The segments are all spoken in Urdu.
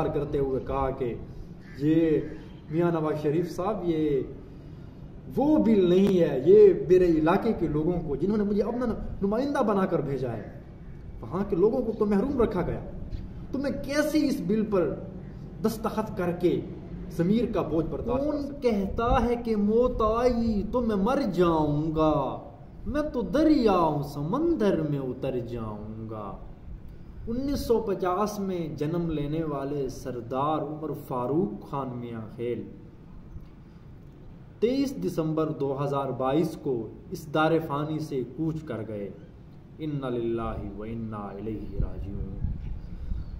کرتے ہوئے کہا کہ یہ میاں نواز شریف صاحب یہ وہ بل نہیں ہے، یہ میرے علاقے کے لوگوں کو جنہوں نے مجھے اپنا نمائندہ بنا کر بھیجا ہے، وہاں کے لوگوں کو تو محروم رکھا گیا، تو میں کیسے اس بل پر دستخط کر کے ضمیر کا بوجھ برداشت کر سکتا؟ کہتا ہے کہ موت آئی تو میں مر جاؤں گا، میں تو دریاؤں سمندر میں اتر جاؤں گا۔ 1950 میں جنم لینے والے سردار عمر فاروق خان میاں خیل 23 دسمبر 2022 کو اس دار فانی سے کوچ کر گئے۔ انا للہ و انا الیہ راجعون۔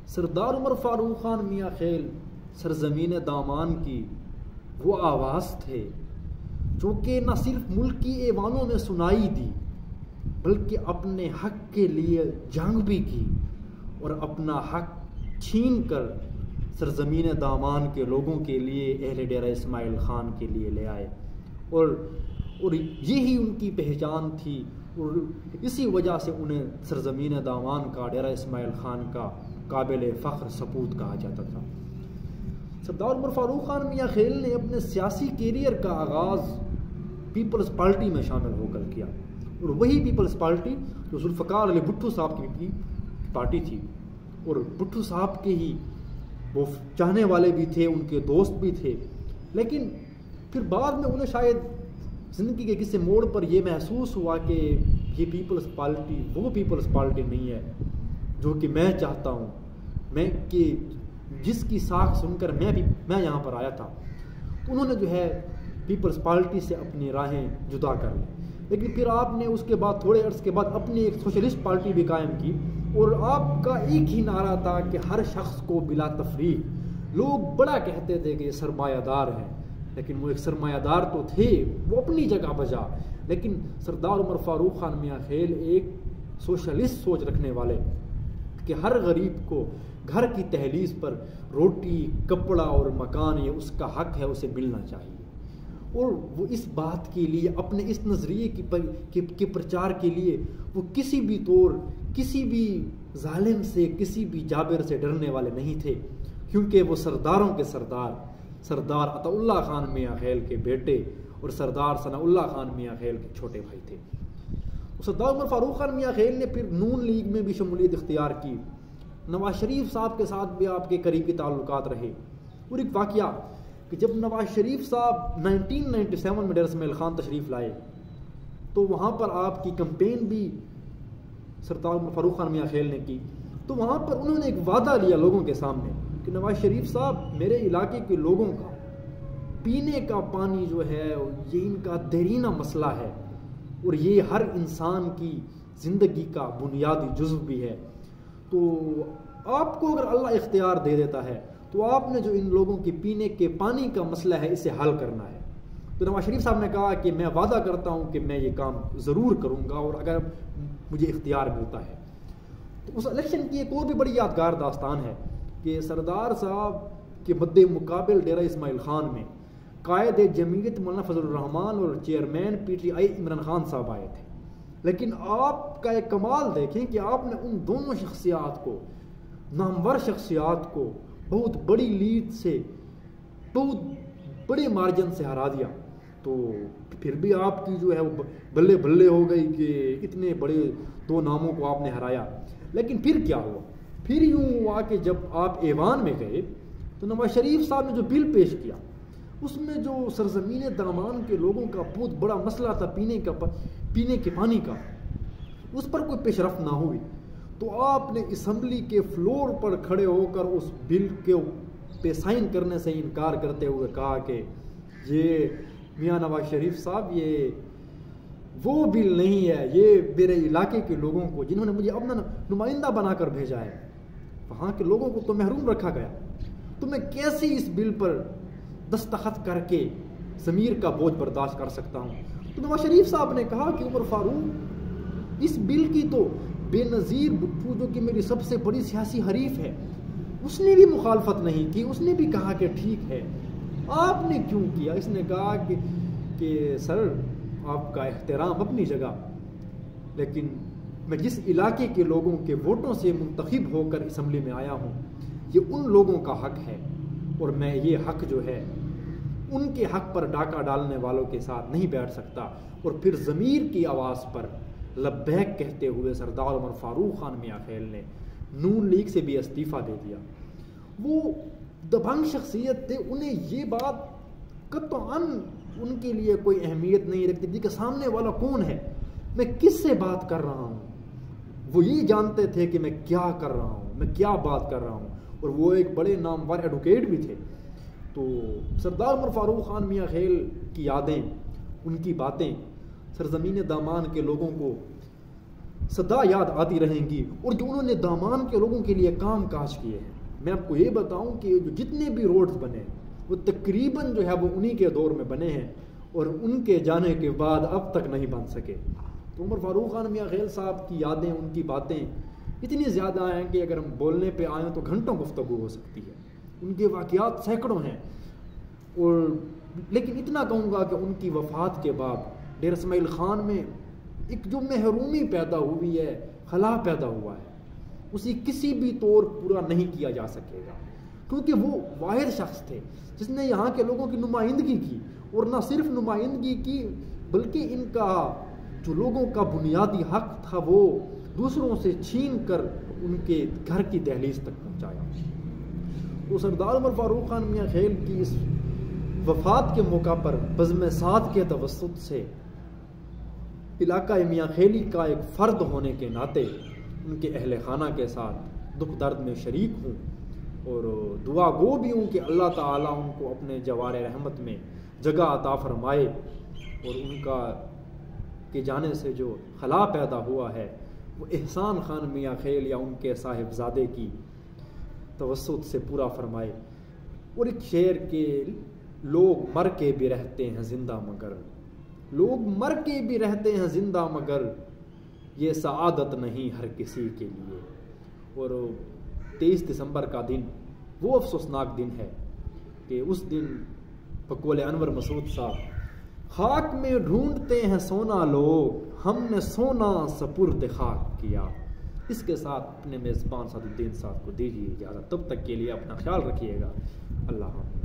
سردار عمر فاروق خان میاں خیل سرزمین دامان کی وہ آواز تھے جو کہ نہ صرف ملکی ایوانوں میں سنائی دی بلکہ اپنے حق کے لیے جنگ بھی کی اور اپنا حق چھین کر سرزمین دامان کے لوگوں کے لیے اہل ڈیرہ اسماعیل خان کے لیے لے آئے، اور یہی ان کی پہچان تھی، اور اسی وجہ سے انہیں سرزمین دامان کا، ڈیرہ اسماعیل خان کا قابل فخر سپوت کہا جاتا تھا۔ سردار عمر فاروق خان میاں خیل نے اپنے سیاسی کیریئر کا آغاز پیپلز پارٹی میں شامل ہو کر کیا، اور وہی پیپلز پارٹی جو ذوالفقار علی بھٹو صاحب کی پارٹی تھی، اور بھٹو صاحب کے ہی وہ چاہنے والے بھی تھے، ان کے دوست بھی تھے، لیکن پھر بعد میں انہیں شاید زندگی کے کسی موڑ پر یہ محسوس ہوا کہ یہ پیپلز پارٹی وہ پیپلز پارٹی نہیں ہے جو کہ میں چاہتا ہوں، میں کہ جس کی ساکھ سن کر میں یہاں پر آیا تھا۔ تو انہوں نے جو ہے پیپلز پارٹی سے اپنی راہیں جدا کر لی، لیکن پھر آپ نے اس کے بعد تھوڑے عرصے کے بعد اپنی ایک سوشلسٹ پارٹی بھی قائم کی، اور آپ کا ایک ہی نعرہ تھا کہ ہر شخص کو بلا تفریق، لوگ بڑا کہتے تھے کہ یہ سرمایہ دار ہیں، لیکن وہ ایک سرمایہ دار تو تھے، وہ اپنی جگہ بجا، لیکن سردار عمر فاروق خان میاں خیل ایک سوشلسٹ سوچ رکھنے والے کہ ہر غریب کو گھر کی دہلیز پر روٹی، کپڑا اور مکان یہ اس کا حق ہے، اسے ملنا چاہیے، اور وہ اس بات کے لیے اپنے اس نظریے کے پرچار کے لیے وہ کسی بھی طور کسی بھی ظالم سے، کسی بھی جابر سے ڈرنے والے نہیں تھے، کیونکہ وہ سرداروں کے سردار عطا اللہ خان میاں خیل کے بیٹے اور سردار ثناء اللہ خان میاں خیل کے چھوٹے بھائی تھے۔ سردار عمر فاروق خان میاں خیل نے پھر نون لیگ میں بھی شمولیت اختیار کی، نواز شریف صاحب کے ساتھ بھی آپ کے قریبی تعلقات رہے، اور ایک واقعہ کہ جب نواز شریف صاحب 1997 میں ڈیرہ اسماعیل خان تشریف لائے تو وہاں پر آپ کی کمپین بھی سردار عمر فاروق خان میاں خیل نے کی، تو وہاں پر انہوں نے ایک وعدہ لیا لوگوں کے سامنے کہ نواز شریف صاحب میرے علاقے کے لوگوں کا پینے کا پانی جو ہے یہ ان کا دیرینہ مسئلہ ہے، اور یہ ہر انسان کی زندگی کا بنیادی جزو بھی ہے، تو آپ کو اگر اللہ اختیار دے دیتا ہے تو آپ نے جو ان لوگوں کے پینے کے پانی کا مسئلہ ہے اسے حل کرنا ہے۔ تو نواز شریف صاحب نے کہا کہ میں وعدہ کرتا ہوں کہ میں یہ کام ضرور کروں گا، اور اگر مجھے اختیار ملتا ہے۔ تو اس الیکشن کی ایک اور بھی بڑی یادگار داستان ہے کہ سردار صاحب کے مد مقابل ڈیرہ اسماعیل خان میں قائد جمعیت مولانا فضل الرحمان اور چیئرمین PTI عمران خان صاحب آئے تھے، لیکن آپ کا ایک کمال دیکھیں کہ آپ نے ان دونوں شخصیات کو، نامور شخصیات کو، بہت بڑی لیڈ سے، بہت بڑے مارجن سے ہرا دیا، تو پھر بھی آپ کی جو ہے وہ بلے بلے ہو گئی کہ اتنے بڑے دو ناموں کو آپ نے ہرایا۔ لیکن پھر کیا ہوا؟ پھر یوں ہوا کہ جب آپ ایوان میں گئے تو نواز شریف صاحب نے جو بل پیش کیا اس میں جو سرزمین دامان کے لوگوں کا بہت بڑا مسئلہ تھا پینے کے پانی کا، اس پر کوئی پیش رفت نہ ہوئی، تو آپ نے اسمبلی کے فلور پر کھڑے ہو کر اس بل کے پہ سائن کرنے سے انکار کرتے ہوئے کہا کہ یہ میاں نواز شریف صاحب یہ وہ بل نہیں ہے، یہ میرے علاقے کے لوگوں کو جنہوں نے مجھے اپنا نمائندہ بنا کر بھیجا ہے، وہاں کے لوگوں کو تو محروم رکھا گیا، تو میں کیسے اس بل پر دستخط کر کے ضمیر کا بوجھ برداشت کر سکتا ہوں؟ تو نواز شریف صاحب نے کہا کہ عمر فاروق اس بل کی تو بے نظیر بھٹو جو کہ میری سب سے بڑی سیاسی حریف ہے اس نے بھی مخالفت نہیں کی، اس نے بھی کہا کہ ٹھیک ہے، آپ نے کیوں کیا؟ اس نے کہا کہ سر آپ کا احترام اپنی جگہ، لیکن میں جس علاقے کے لوگوں کے ووٹوں سے منتخب ہو کر اسمبلی میں آیا ہوں یہ ان لوگوں کا حق ہے، اور میں یہ حق جو ہے ان کے حق پر ڈاکہ ڈالنے والوں کے ساتھ نہیں بیٹھ سکتا۔ اور پھر ضمیر کی آواز پر لبیک کہتے ہوئے سردار عمر فاروق خان میاں خیل نے نون لیگ سے بھی استعفیٰ دے دیا۔ وہ دبنگ شخصیت تھے، انہیں یہ بات قطعاً ان کے لیے کوئی اہمیت نہیں رکھتی تھی کہ سامنے والا کون ہے، میں کس سے بات کر رہا ہوں۔ وہ یہ جانتے تھے کہ میں کیا کر رہا ہوں، میں کیا بات کر رہا ہوں، اور وہ ایک بڑے نامور ایڈوکیٹ بھی تھے۔ تو سردار عمر فاروق خان میاں خیل کی یادیں، ان کی باتیں سرزمین دامان کے لوگوں کو سدا یاد آتی رہیں گی، اور جو انہوں نے دامان کے لوگوں کے لیے کام کاج کیے ہیں۔ میں آپ کو یہ بتاؤں کہ جو جتنے بھی روڈز بنے وہ تقریباً جو ہے وہ انہی کے دور میں بنے ہیں، اور ان کے جانے کے بعد اب تک نہیں بن سکے۔ تو عمر فاروق خان میاں خیل صاحب کی یادیں، ان کی باتیں اتنی زیادہ ہیں کہ اگر ہم بولنے پہ آئیں تو گھنٹوں گفتگو ہو سکتی ہے۔ ان کے واقعات سینکڑوں ہیں، اور لیکن اتنا کہوں گا کہ ان کی وفات کے بعد ڈیرہ اسماعیل خان میں ایک جو محرومی پیدا ہوئی ہے، خلا پیدا ہوا ہے، اسی کسی بھی طور پورا نہیں کیا جا سکے گا، کیونکہ وہ واحد شخص تھے جس نے یہاں کے لوگوں کی نمائندگی کی، اور نہ صرف نمائندگی کی بلکہ ان کا جو لوگوں کا بنیادی حق تھا وہ دوسروں سے چھین کر ان کے گھر کی دہلیز تک پہنچایا۔ تو سردار عمر فاروق خان میاں خیل کی اس وفات کے موقع پر بزم سعد کے توسط سے علاقہ میاں خیلی کا ایک فرد ہونے کے ناطے ان کے اہل خانہ کے ساتھ دکھ درد میں شریک ہوں، اور دعا گو بھی ہوں کہ اللہ تعالیٰ ان کو اپنے جوار رحمت میں جگہ عطا فرمائے، اور ان کا کے جانے سے جو خلا پیدا ہوا ہے وہ احسان خان میاں خیل یا ان کے صاحبزادے کی توسط سے پورا فرمائے۔ اور ایک شعر کے لوگ مر کے بھی رہتے ہیں زندہ مگر، لوگ مر کے بھی رہتے ہیں زندہ مگر، یہ سعادت نہیں ہر کسی کے لیے۔ اور 23 دسمبر کا دن وہ افسوسناک دن ہے کہ اس دن بقول انور مسعود صاحب خاک میں ڈھونڈتے ہیں سونا لوگ، ہم نے سونا سپرد خاک کیا۔ اس کے ساتھ اپنے میزبان سعد الدین صاحب کو دیجیے اجازت، تب تک کے لیے اپنا خیال رکھیے گا۔ اللہ حافظ۔